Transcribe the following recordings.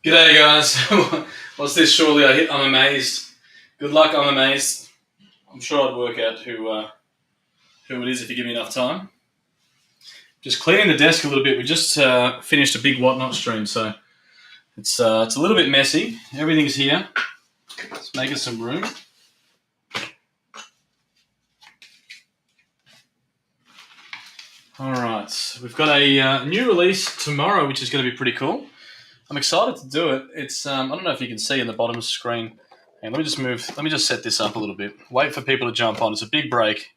G'day guys. What's this? Surely I hit I'm amazed. Good luck, I'm amazed. I'm sure I'd work out who it is if you give me enough time. Just cleaning the desk a little bit. We just finished a big whatnot stream, so it's a little bit messy. Everything's here. Let's make it some room. All right, we've got a new release tomorrow, which is going to be pretty cool. I'm excited to do it. It's I don't know if you can see in the bottom of the screen. And let me just set this up a little bit. Wait for people to jump on. It's a big break.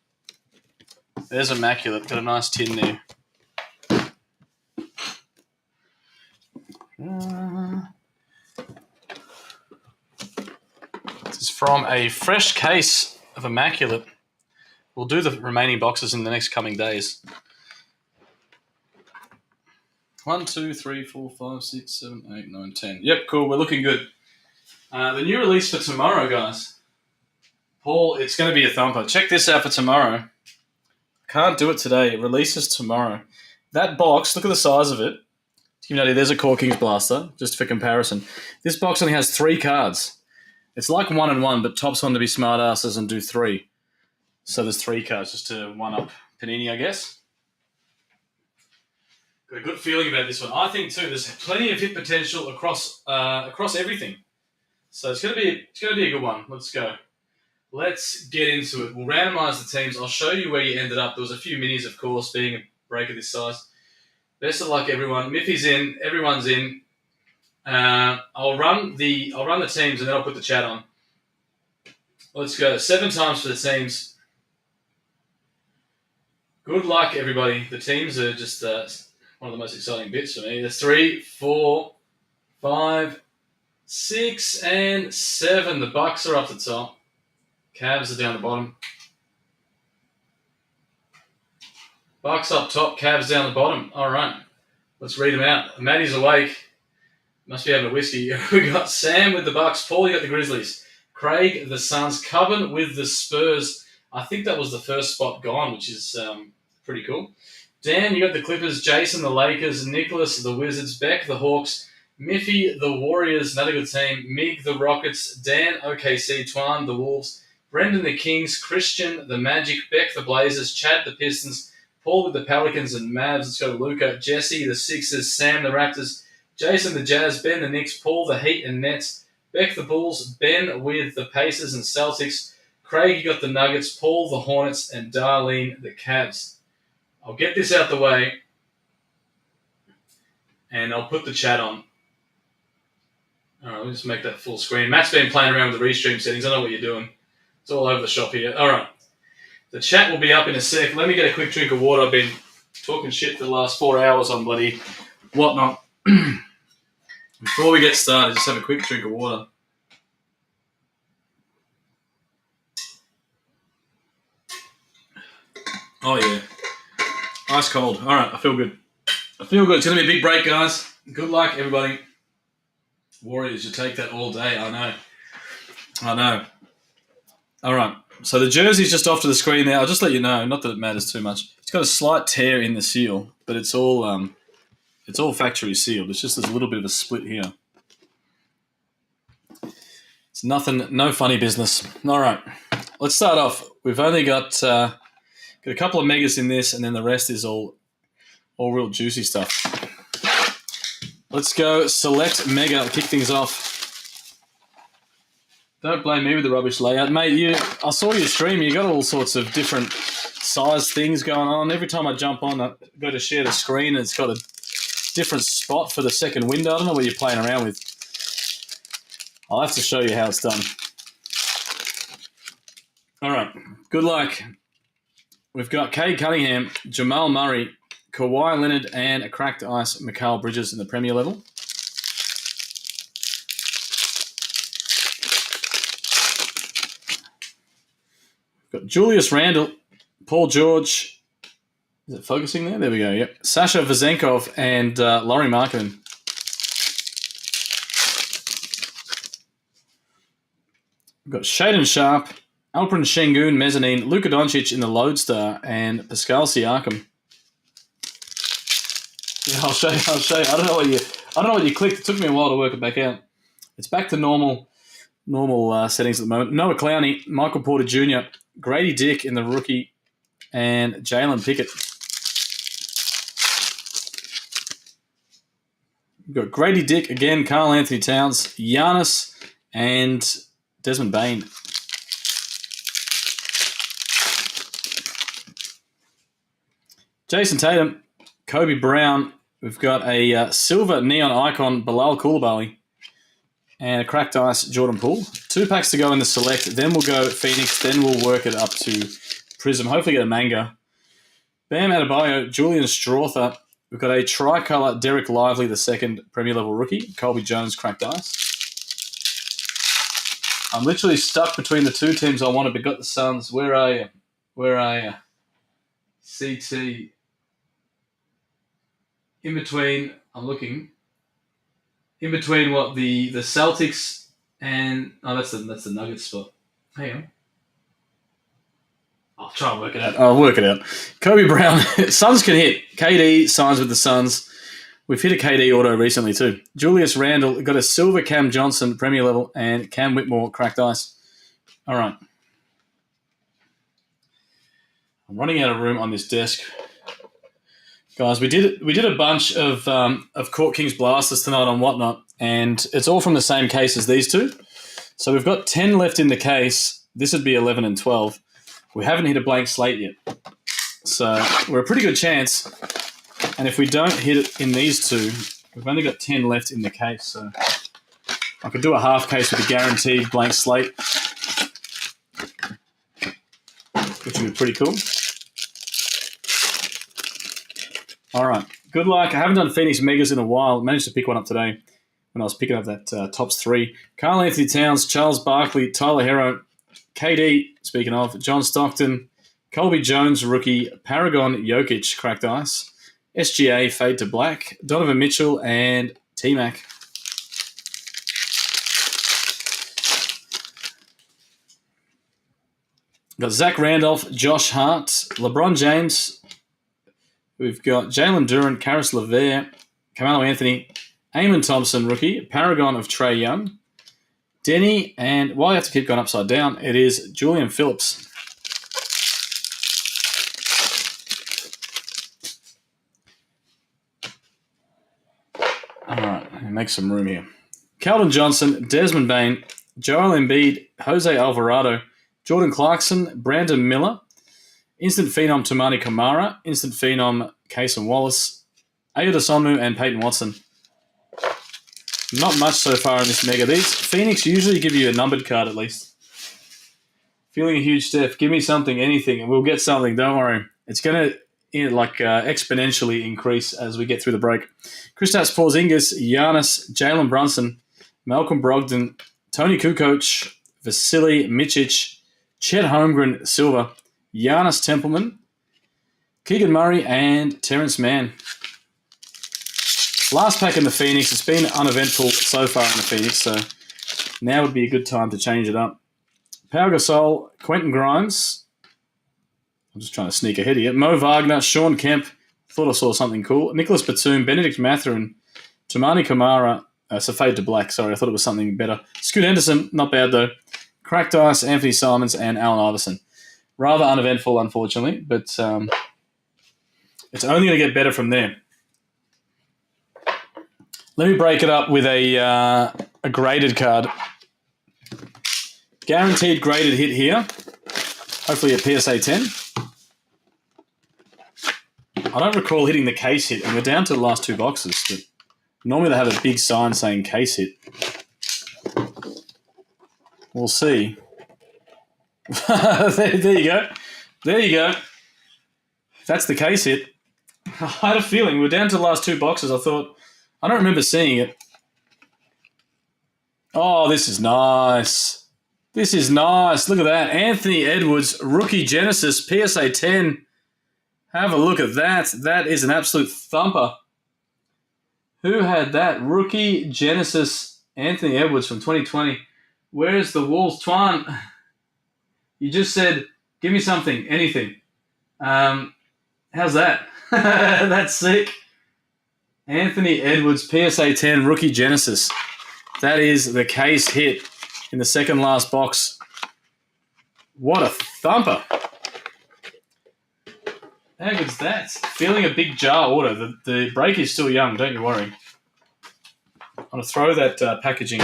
There's Immaculate. Got a nice tin there. This is from a fresh case of Immaculate. We'll do the remaining boxes in the next coming days. 1, 2, 3, 4, 5, 6, 7, 8, 9, 10. Yep, cool. We're looking good. The new release for tomorrow, guys. Paul, it's going to be a thumper. Check this out for tomorrow. Can't do it today. It releases tomorrow. That box, look at the size of it. To give you an idea, there's a Core Kings Blaster, just for comparison. This box only has 3 cards. It's like 1 and 1, but Topps want to be smartasses and do 3. So there's 3 cards, just to one-up Panini, I guess. Got a good feeling about this one. I think too. There's plenty of hit potential across everything. So it's gonna be a good one. Let's go. Let's get into it. We'll randomise the teams. I'll show you where you ended up. There was a few minis, of course, being a break of this size. Best of luck, everyone. Miffy's in. Everyone's in. I'll run the teams and then I'll put the chat on. Let's go. 7 times for the teams. Good luck, everybody. The teams are just one of the most exciting bits for me. There's 3, 4, 5, 6, and 7. The Bucks are up the top. Cavs are down the bottom. Bucks up top, Cavs down the bottom. All right. Let's read them out. Maddie's awake. Must be having a whiskey. We got Sam with the Bucks. Paul, you got the Grizzlies. Craig, the Suns. Cubbon with the Spurs. I think that was the first spot gone, which is pretty cool. Dan, you got the Clippers. Jason, the Lakers. Nicholas, the Wizards. Beck, the Hawks. Miffy, the Warriors. Another good team. Mig, the Rockets. Dan, OKC. Twan, the Wolves. Brendan, the Kings. Christian, the Magic. Beck, the Blazers. Chad, the Pistons. Paul with the Pelicans and Mavs. Let's go to Luca. Jesse, the Sixers. Sam, the Raptors. Jason, the Jazz. Ben, the Knicks. Paul, the Heat and Nets. Beck, the Bulls. Ben with the Pacers and Celtics. Craig, you got the Nuggets. Paul, the Hornets. And Darlene, the Cavs. I'll get this out the way, and I'll put the chat on. All right, let me just make that full screen. Matt's been playing around with the restream settings. I know what you're doing. It's all over the shop here. All right. The chat will be up in a sec. Let me get a quick drink of water. I've been talking shit for the last 4 hours on bloody whatnot. Before we get started, just have a quick drink of water. Oh, yeah. Ice cold. All right, I feel good. It's going to be a big break, guys. Good luck, everybody. Warriors, you take that all day. I know. All right. So the jersey's just off to the screen there. I'll just let you know. Not that it matters too much. It's got a slight tear in the seal, but it's all factory sealed. It's just there's a little bit of a split here. It's nothing. No funny business. All right. Let's start off. We've only got a couple of megas in this, and then the rest is all real juicy stuff. Let's go select mega. I'll kick things off. Don't blame me with the rubbish layout. Mate, I saw your stream. You got all sorts of different size things going on. Every time I jump on, I go to share the screen, and it's got a different spot for the second window. I don't know what you're playing around with. I'll have to show you how it's done. All right. Good luck. We've got Cade Cunningham, Jamal Murray, Kawhi Leonard, and a cracked ice Mikal Bridges in the Premier level. We've got Julius Randle, Paul George. Is it focusing there? There we go, yep. Sasha Vezenkov and Laurie Markkinen. We've got Shaden Sharp, Alperen Şengün, Mezzanine, Luka Doncic in the Lodestar, and Pascal Siakam. Yeah, I'll show you. I I don't know what you clicked. It took me a while to work it back out. It's back to normal settings at the moment. Noah Clowney, Michael Porter Jr., Grady Dick in the rookie, and Jalen Pickett. We've got Grady Dick again, Karl Anthony Towns, Giannis, and Desmond Bain. Jason Tatum, Kobe Brown. We've got a silver neon icon, Bilal Coulibaly, and a cracked ice, Jordan Poole. 2 packs to go in the select. Then we'll go Phoenix. Then we'll work it up to Prism. Hopefully get a manga. Bam Adebayo, Julian Strawther. We've got a tricolour Derek Lively, the second Premier Level rookie. Colby Jones, cracked ice. I'm literally stuck between the 2 teams I wanted, but got the Suns. Where are you? CT. In between, I'm looking. In between what the Celtics and that's the Nuggets spot. Hang on. I'll try and work it out. I'll work it out. Kobe Brown, Suns can hit. KD signs with the Suns. We've hit a KD auto recently too. Julius Randle got a silver Cam Johnson Premier Level and Cam Whitmore cracked ice. All right. I'm running out of room on this desk. Guys, we did a bunch of Court Kings Blasters tonight on Whatnot, and it's all from the same case as these 2. So we've got 10 left in the case. This would be 11 and 12. We haven't hit a blank slate yet. So we're a pretty good chance. And if we don't hit it in these 2, we've only got 10 left in the case. So I could do a half case with a guaranteed blank slate, which would be pretty cool. All right. Good luck. I haven't done Phoenix Megas in a while. Managed to pick one up today when I was picking up that tops 3. Karl Anthony Towns, Charles Barkley, Tyler Herro, KD, speaking of, John Stockton, Colby Jones, rookie, Paragon Jokic, cracked ice, SGA, fade to black, Donovan Mitchell, and T-Mac. Got Zach Randolph, Josh Hart, LeBron James. We've got Jalen Duran, Karis LeVert, Carmelo Anthony, Eamon Thompson, rookie, Paragon of Trae Young, Denny, and while I have to keep going upside down, it is Julian Phillips. All right, make some room here. Keldon Johnson, Desmond Bain, Joel Embiid, Jose Alvarado, Jordan Clarkson, Brandon Miller, Instant Phenom Tumani Kamara, Instant Phenom Kaysen Wallace, Ayo Dosunmu, and Peyton Watson. Not much so far in this mega. These Phoenix usually give you a numbered card at least. Feeling a huge step. Give me something, anything, and we'll get something. Don't worry. It's going to exponentially increase as we get through the break. Kristaps Porzingis, Giannis, Jalen Brunson, Malcolm Brogdon, Tony Kukoc, Vasily Micic, Chet Holmgren, Silver, Giannis Templeman, Keegan Murray, and Terrence Mann. Last pack in the Phoenix. It's been uneventful so far in the Phoenix, so now would be a good time to change it up. Pau Gasol, Quentin Grimes. I'm just trying to sneak ahead here. Mo Wagner, Sean Kemp. Thought I saw something cool. Nicholas Batum, Benedict Mathurin, Tumani Kamara. So fade to black. Sorry, I thought it was something better. Scoot Henderson, not bad though. Cracked Ice, Anthony Simons, and Allen Iverson. Rather uneventful, unfortunately, but it's only going to get better from there. Let me break it up with a graded card. Guaranteed graded hit here. Hopefully a PSA 10. I don't recall hitting the case hit, and we're down to the last 2 boxes. But normally they have a big sign saying case hit. We'll see. there you go. There you go. That's the case hit. I had a feeling. We're down to the last 2 boxes. I thought, I don't remember seeing it. Oh, this is nice. This is nice. Look at that. Anthony Edwards, rookie Genesis, PSA 10. Have a look at that. That is an absolute thumper. Who had that? Rookie Genesis, Anthony Edwards from 2020. Where's the Wolves? Twan, you just said, give me something, anything. How's that? That's sick. Anthony Edwards, PSA 10, Rookie Genesis. That is the case hit in the second last box. What a thumper. How good's that? Feeling a big jar order. The break is still young, don't you worry. I'm going to throw that packaging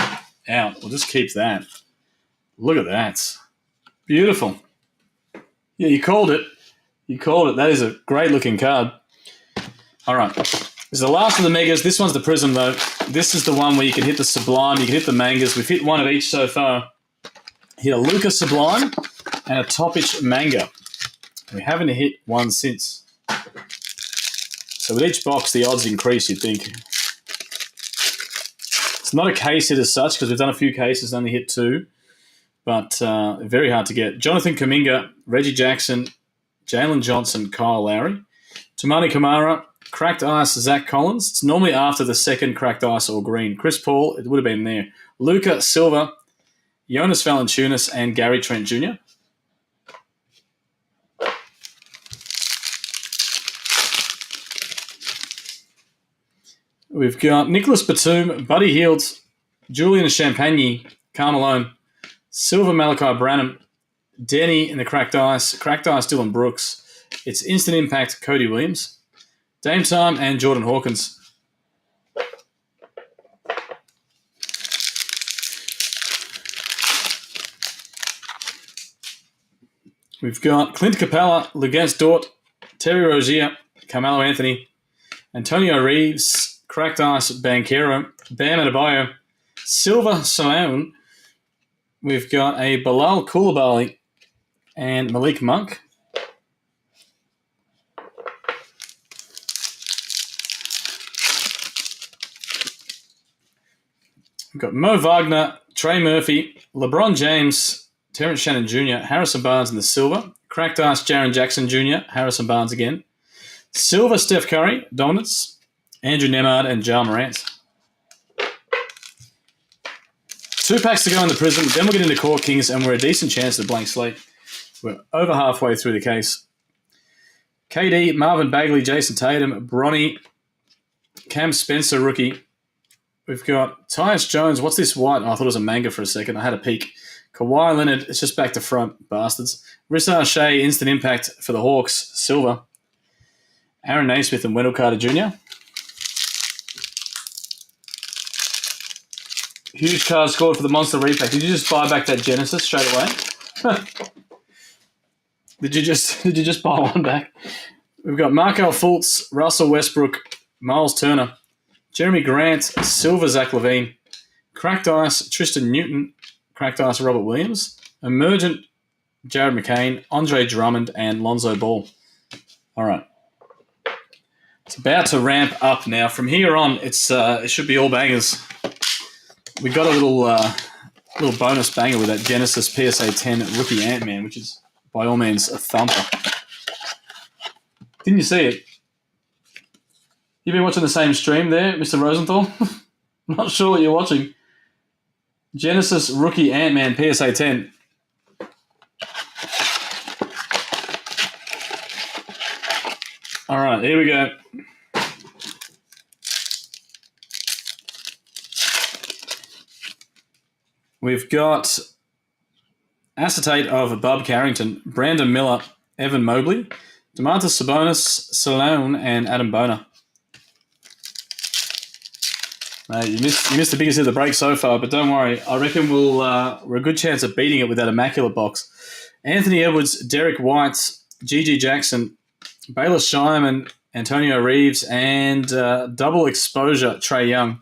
out. We'll just keep that. Look at that. Beautiful. Yeah, you called it. You called it. That is a great looking card. All right. This is the last of the megas. This one's the Prism, though. This is the one where you can hit the Sublime, you can hit the Mangas. We've hit one of each so far. Hit a Luca Sublime and a Topic Manga. We haven't hit one since. So with each box, the odds increase, you'd think. It's not a case hit as such, because we've done a few cases, only hit two. But very hard to get. Jonathan Kuminga, Reggie Jackson, Jalen Johnson, Kyle Lowry. Tamani Kamara, Cracked Ice, Zach Collins. It's normally after the second Cracked Ice or green. Chris Paul, it would have been there. Luca Silva, Jonas Valanciunas, and Gary Trent Jr. We've got Nicholas Batum, Buddy Hield, Julian Champagne, Carmelo, Silver Malachi Branham, Denny in the Cracked Ice, Dylan Brooks. It's Instant Impact, Cody Williams, Dame Time, and Jordan Hawkins. We've got Clint Capella, Luguentz Dort, Terry Rozier, Carmelo Anthony, Antonio Reeves, Cracked Ice, Banchero, Bam Adebayo, Silver Salone. We've got a Bilal Coulibaly and Malik Monk. We've got Mo Wagner, Trey Murphy, LeBron James, Terrence Shannon Jr., Harrison Barnes in the silver, Cracked Ice, Jaren Jackson Jr., Harrison Barnes again, Silver Steph Curry, Dominance, Andrew Nemard, and Ja Morant. 2 packs to go in the Prism. Then we'll get into Court Kings, and we're a decent chance at a blank slate. We're over halfway through the case. KD, Marvin Bagley, Jason Tatum, Bronny, Cam Spencer, rookie. We've got Tyus Jones. What's this white? Oh, I thought it was a manga for a second. I had a peek. Kawhi Leonard. It's just back to front, bastards. Rissar Shea, Instant Impact for the Hawks, silver. Aaron Naismith and Wendell Carter Jr. Huge card scored for the Monster Repack. Did you just buy back that Genesis straight away? Did you just buy one back? We've got Markel Fultz, Russell Westbrook, Miles Turner, Jeremy Grant, Silver Zach LaVine, Cracked Ice, Tristan Newton, Cracked Ice, Robert Williams, Emergent, Jared McCain, Andre Drummond, and Lonzo Ball. All right. It's about to ramp up now. From here on, it should be all bangers. We got a little bonus banger with that Genesis PSA 10 rookie Ant-Man, which is by all means a thumper. Didn't you see it? You've been watching the same stream there, Mr. Rosenthal? Not sure what you're watching. Genesis rookie Ant-Man PSA 10. All right, here we go. We've got acetate of Bob Carrington, Brandon Miller, Evan Mobley, Domantas Sabonis, Salone, and Adam Boner. You missed the biggest hit of the break so far, but don't worry. I reckon we're a good chance of beating it with that Immaculate box. Anthony Edwards, Derek White, G.G. Jackson, Bayless Scheinman, Antonio Reeves, and double exposure Trae Young.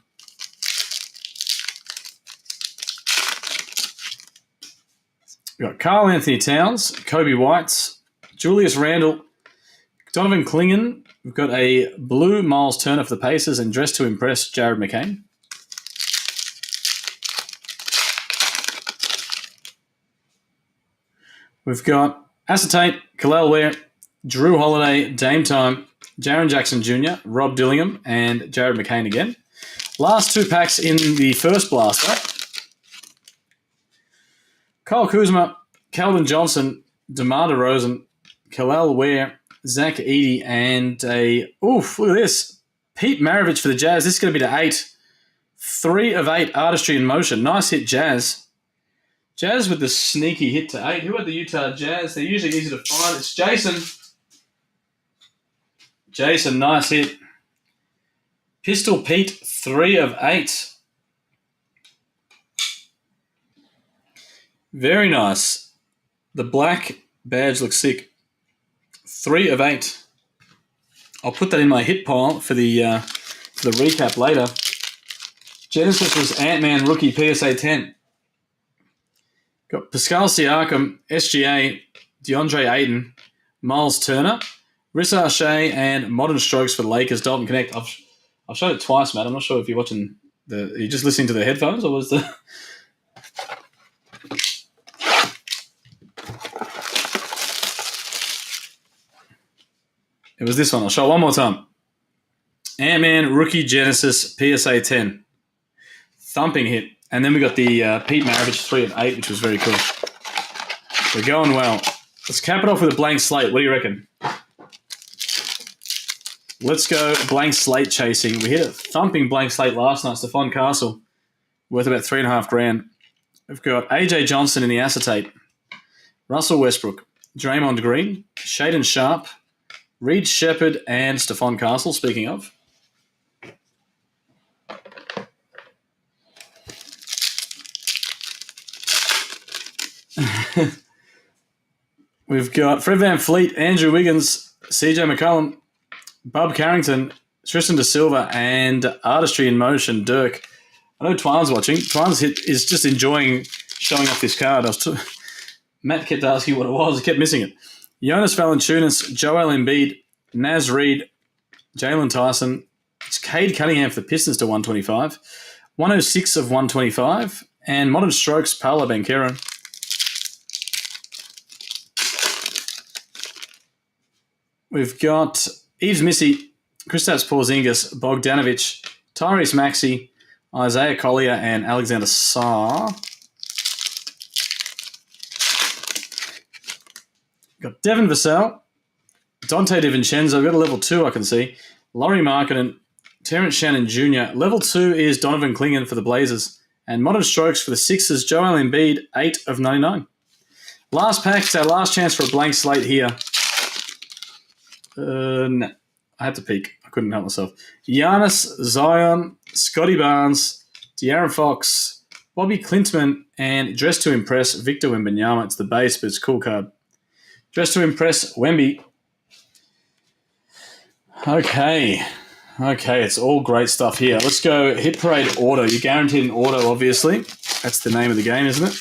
We've got Karl Anthony Towns, Kobe White, Julius Randle, Donovan Clingan. We've got a blue Miles Turner for the Pacers and Dressed to Impress Jared McCain. We've got acetate, Kalel Ware, Drew Holiday, Dame Time, Jaren Jackson Jr., Rob Dillingham, and Jared McCain again. Last 2 packs in the first blaster. Kyle Kuzma, Calvin Johnson, DeMar DeRozan, Kalel Ware, Zach Edey, and look at this. Pete Maravich for the Jazz. This is going to be to 8. 3 of 8 artistry in motion. Nice hit, Jazz. Jazz with the sneaky hit to 8. Who had the Utah Jazz? They're usually easy to find. It's Jason. Jason, nice hit. Pistol Pete, 3 of 8. Very nice. The black badge looks sick. 3 of 8. I'll put that in my hit pile for the recap later. Genesis was Ant-Man rookie PSA 10. Got Pascal Siakam, SGA, DeAndre Ayton, Miles Turner, Rissa Shea, and Modern Strokes for the Lakers. Dalton Connect. I've shown it twice, Matt. I'm not sure if you're watching are you just listening to the headphones or was the... It was this one. I'll show it one more time. Ant-Man rookie Genesis PSA 10. Thumping hit. And then we got the Pete Maravich 3 of 8, which was very cool. We're going well. Let's cap it off with a blank slate. What do you reckon? Let's go blank slate chasing. We hit a thumping blank slate last night. Stephon Castle, worth about $3,500. We've got AJ Johnson in the acetate. Russell Westbrook, Draymond Green, Shaden Sharp, Reed Shepherd, and Stephon Castle, speaking of. We've got Fred VanVleet, Andrew Wiggins, CJ McCollum, Bub Carrington, Tristan Da Silva, and Artistry in Motion, Dirk. I know Twine's watching. Twine's is just enjoying showing off this card. Matt kept asking what it was. I kept missing it. Jonas Valanciunas, Joel Embiid, Naz Reid, Jalen Tyson. It's Cade Cunningham for the Pistons to 125. 106 of 125. And Modern Strokes, Paolo Banchero. We've got Yves Missy, Kristaps Porzingis, Bogdanovic, Tyrese Maxey, Isaiah Collier, and Alexander Sarr. Got Devin Vassell, Dante DiVincenzo, got a level 2 I can see, Laurie Markkinen, Terrence Shannon Jr. Level 2 is Donovan Clingan for the Blazers. And Modern Strokes for the Sixers, Joel Embiid, 8 of 99. Last pack, it's our last chance for a blank slate here. No, I had to peek. I couldn't help myself. Giannis, Zion, Scotty Barnes, De'Aaron Fox, Bobby Klintman, and Dress to Impress, Victor Wembanyama. It's the base, but it's a cool card. Dress to Impress, Wemby. Okay, it's all great stuff here. Let's go Hit Parade Auto. You're guaranteed an auto, obviously. That's the name of the game, isn't it?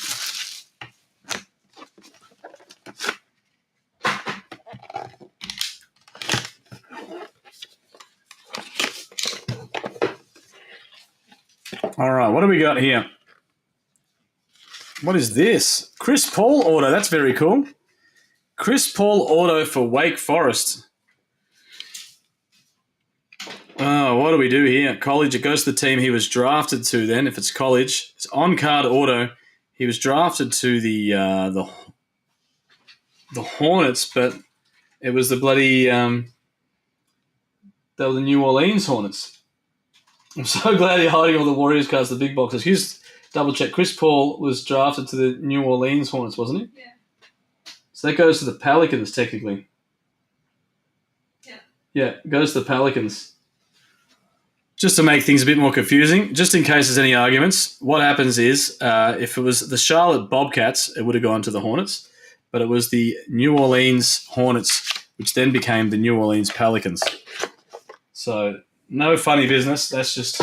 All right, what do we got here? What is this? Chris Paul auto. That's very cool. Chris Paul auto for Wake Forest. Oh, what do we do here? College, it goes to the team he was drafted to then. If it's college, it's on-card auto. He was drafted to the Hornets, but it was the bloody they were the New Orleans Hornets. I'm so glad you're hiding all the Warriors cards, the big boxes. Just double check. Chris Paul was drafted to the New Orleans Hornets, wasn't he? Yeah. So that goes to the Pelicans, technically. Yeah. Yeah, it goes to the Pelicans. Just to make things a bit more confusing, just in case there's any arguments, what happens is if it was the Charlotte Bobcats, it would have gone to the Hornets, but it was the New Orleans Hornets, which then became the New Orleans Pelicans. So no funny business. That's just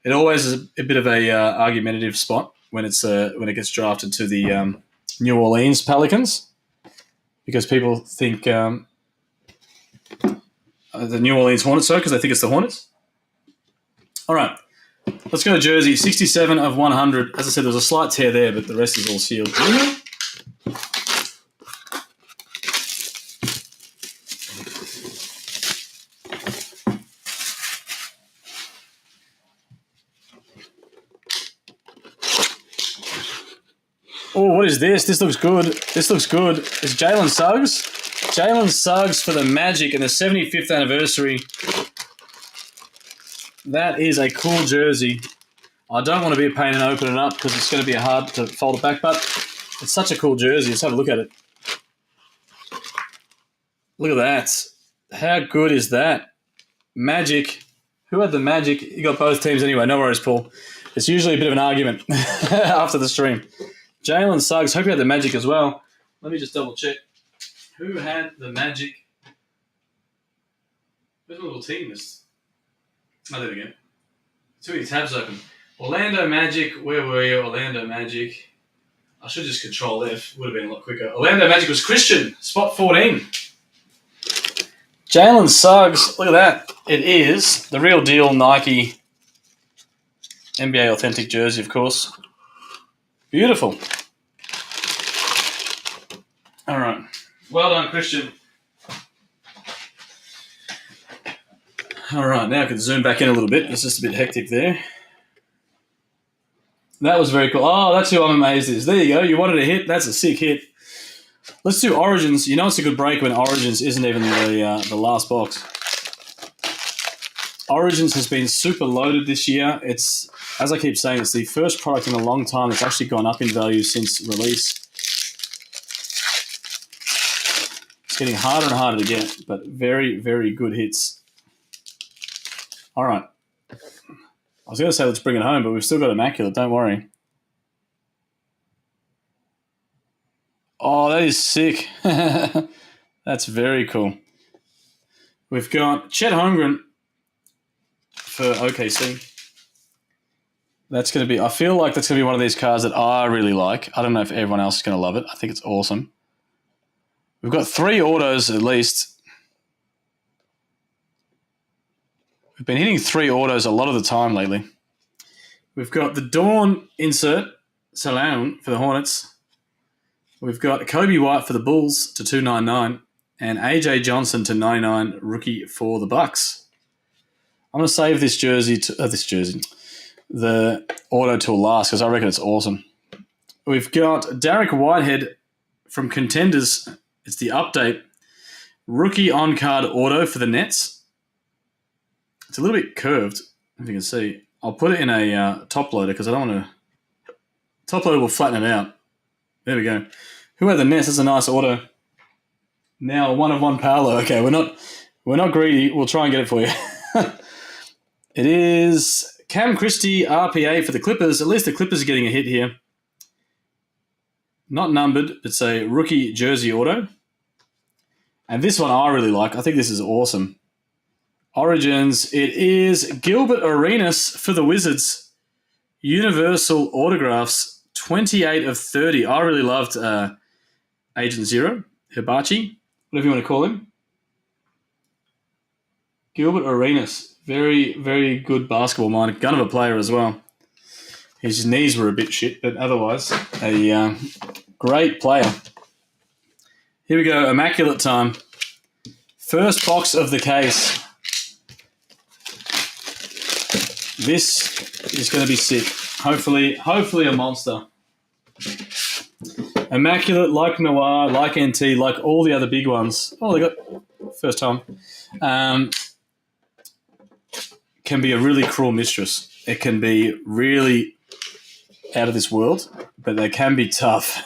it. Always is a bit of a argumentative spot when it gets drafted to the New Orleans Pelicans, because people think the New Orleans Hornets, because they think it's the Hornets. All right, let's go to Jersey. 67 of 100. As I said, there was a slight tear there, but the rest is all sealed. Oh, what is this? This looks good. This looks good. It's Jalen Suggs. Jalen Suggs for the Magic and the 75th anniversary. That is a cool jersey. I don't want to be a pain in opening it up because it's going to be hard to fold it back, but it's such a cool jersey. Let's have a look at it. Look at that. How good is that? Magic. Who had the Magic? You got both teams anyway. No worries, Paul. It's usually a bit of an argument after the stream. Jalen Suggs. Hope you had the Magic as well. Let me just double check. Who had the Magic? Where's my little team list? Oh, there we go. Too many tabs open. Orlando Magic. Where were you? Orlando Magic. I should just control F. Would have been a lot quicker. Orlando Magic was Christian. Spot 14. Jalen Suggs. Look at that. It is the real deal Nike NBA Authentic jersey, of course. Beautiful. All right. Well done, Christian. All right, now I can zoom back in a little bit. It's just a bit hectic there. That was very cool. Oh, that's who I'm amazed is. There you go. You wanted a hit. That's a sick hit. Let's do Origins. You know it's a good break when Origins isn't even the last box. Origins has been super loaded this year. It's, as I keep saying, it's the first product in a long time that's actually gone up in value since release. It's getting harder and harder to get, but very, very good hits. All right. I was going to say let's bring it home, but we've still got Immaculate. Don't worry. Oh, that is sick. That's very cool. We've got Chet Holmgren for OKC. That's going to be, I feel like that's going to be one of these cards that I really like. I don't know if everyone else is going to love it. I think it's awesome. We've got 3 autos at least. We've been hitting 3 autos a lot of the time lately. We've got the Dawn insert, Salon for the Hornets. We've got Kobe White for the Bulls to 299 and AJ Johnson to 99 rookie for the Bucks. I'm going to save this jersey, the auto till last because I reckon it's awesome. We've got Derek Whitehead from Contenders. It's the update. Rookie on-card auto for the Nets. It's a little bit curved, if you can see. I'll put it in a top loader because I don't want to... Top loader will flatten it out. There we go. Who had the Nets? That's a nice auto. Now 1-of-1 Paolo. Okay, we're not greedy. We'll try and get it for you. It is Cam Christie RPA for the Clippers. At least the Clippers are getting a hit here. Not numbered. It's a rookie jersey auto. And this one I really like. I think this is awesome. Origins, it is Gilbert Arenas for the Wizards. Universal autographs, 28 of 30. I really loved Agent Zero, Hibachi, whatever you want to call him. Gilbert Arenas, very, very good basketball mind. Gun of a player as well. His knees were a bit shit, but otherwise a great player. Here we go, Immaculate time. First box of the case. This is going to be sick. Hopefully a monster. Immaculate, like Noir, like NT, like all the other big ones. Oh, they got first time. Can be a really cruel mistress. It can be really out of this world, but they can be tough.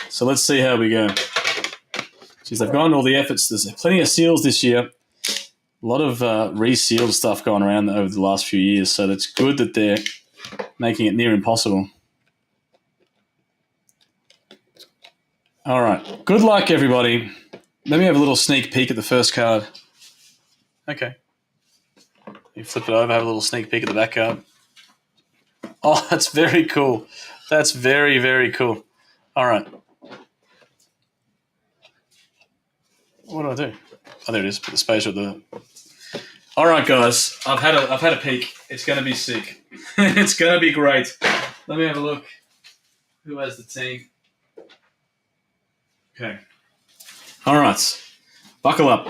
So let's see how we go. Jeez, they've gone all the efforts. There's plenty of seals this year. A lot of resealed stuff going around over the last few years, so it's good that they're making it near impossible. All right. Good luck, everybody. Let me have a little sneak peek at the first card. Okay. You flip it over, have a little sneak peek at the back card. Oh, that's very cool. That's very, very cool. All right. What do I do? Oh, there it is. Put the space with the... All right, guys. I've had a peek. It's going to be sick. It's going to be great. Let me have a look. Who has the team? Okay. All right. Buckle up.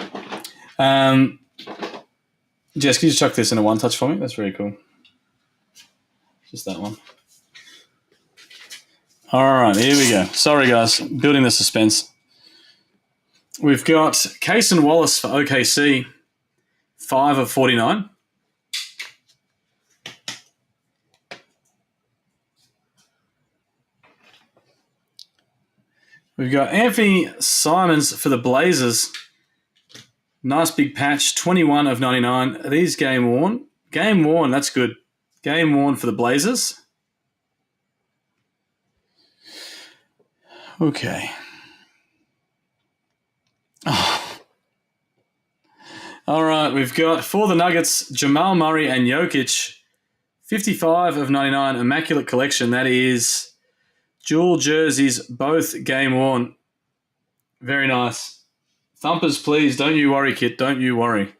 Jess, can you just chuck this in a one-touch for me? That's very cool. Just that one. All right, here we go. Sorry, guys. Building the suspense. We've got Cason Wallace for OKC, 5 of 49. We've got Anthony Simons for the Blazers. Nice big patch, 21 of 99. Are these game worn? Game worn, that's good. Game worn for the Blazers. Okay. Oh. All right, we've got for the Nuggets, Jamal Murray and Jokic. 55 of 99, Immaculate Collection. That is dual jerseys, both game worn. Very nice. Thumpers, please. Don't you worry, Kit. Don't you worry.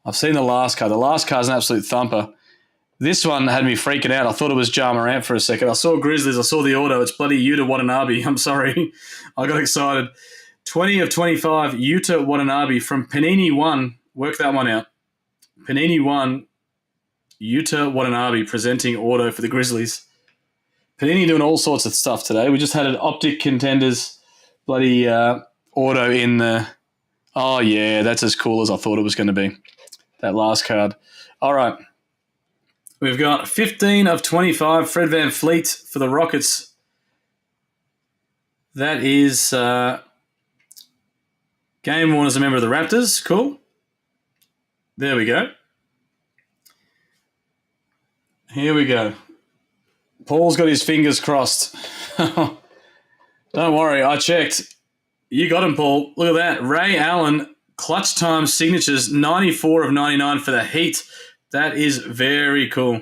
I've seen the last card. The last card's an absolute thumper. This one had me freaking out. I thought it was Ja Morant for a second. I saw Grizzlies. I saw the auto. It's bloody Yuta Watanabe. I'm sorry. I got excited. 20 of 25, Yuta Watanabe from Panini 1. Work that one out. Panini 1, Yuta Watanabe presenting auto for the Grizzlies. Panini doing all sorts of stuff today. We just had an Optic Contenders bloody auto in the... Oh, yeah, that's as cool as I thought it was going to be. That last card. All right. We've got 15 of 25, Fred VanVleet for the Rockets. That is game worn as a member of the Raptors. Cool. There we go. Here we go. Paul's got his fingers crossed. Don't worry, I checked. You got him, Paul. Look at that. Ray Allen, clutch time signatures, 94 of 99 for the Heat. That is very cool.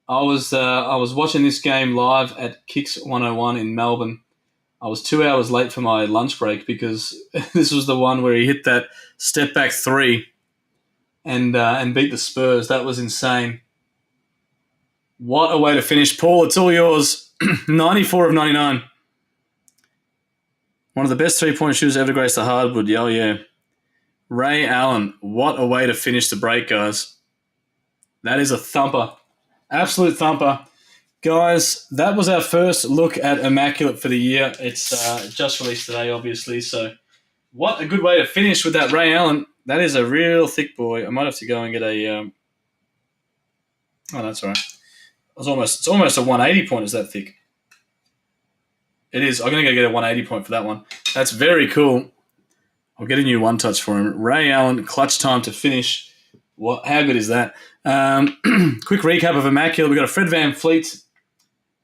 I was watching this game live at Kicks 101 in Melbourne. I was 2 hours late for my lunch break because this was the one where he hit that step back three and beat the Spurs. That was insane. What a way to finish. Paul, it's all yours. 94 of 99. One of the best three-point shooters ever to grace the hardwood. Oh, yeah. Ray Allen, what a way to finish the break, guys. That is a thumper. Absolute thumper. Guys, that was our first look at Immaculate for the year. It's just released today, obviously. So what a good way to finish with that Ray Allen. That is a real thick boy. I might have to go and get a... Oh, that's all right. It's almost a 180 point. Is that thick? It is. I'm going to go get a 180 point for that one. That's very cool. I'll get a new one touch for him. Ray Allen, clutch time to finish. How good is that? Quick recap of Immaculate. We've got a Fred VanVleet.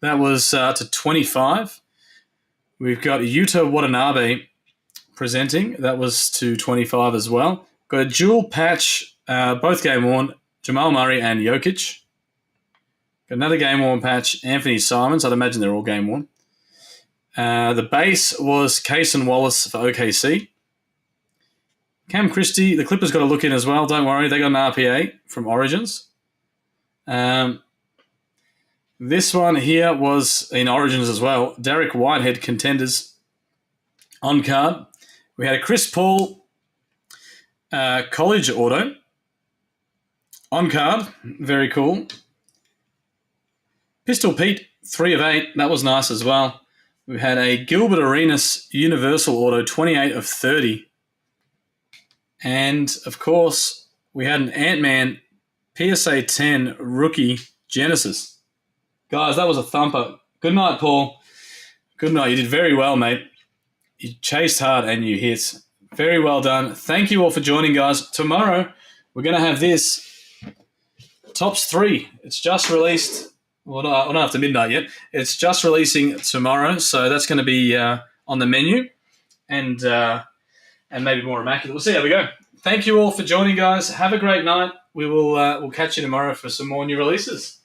That was to 25. We've got Yuta Watanabe presenting. That was to 25 as well. Got a dual patch, both game worn, Jamal Murray and Jokic. Got another game worn patch, Anthony Simons. I'd imagine they're all game worn. The base was Cason Wallace for OKC. Cam Christie, the Clippers got a look in as well. Don't worry, they got an RPA from Origins. This one here was in Origins as well. Derek Whitehead contenders on card. We had a Chris Paul college auto on card. Very cool. Pistol Pete, 3 of 8. That was nice as well. We had a Gilbert Arenas Universal auto, 28 of 30. And, of course, we had an Ant-Man PSA 10 rookie Genesis. Guys, that was a thumper. Good night, Paul. Good night. You did very well, mate. You chased hard and you hit. Very well done. Thank you all for joining, guys. Tomorrow, we're going to have this Tops 3. It's just released. Well, not after midnight yet. It's just releasing tomorrow, so that's going to be on the menu. And maybe more Immaculate. We'll see how we go. Thank you all for joining, guys. Have a great night. We'll catch you tomorrow for some more new releases.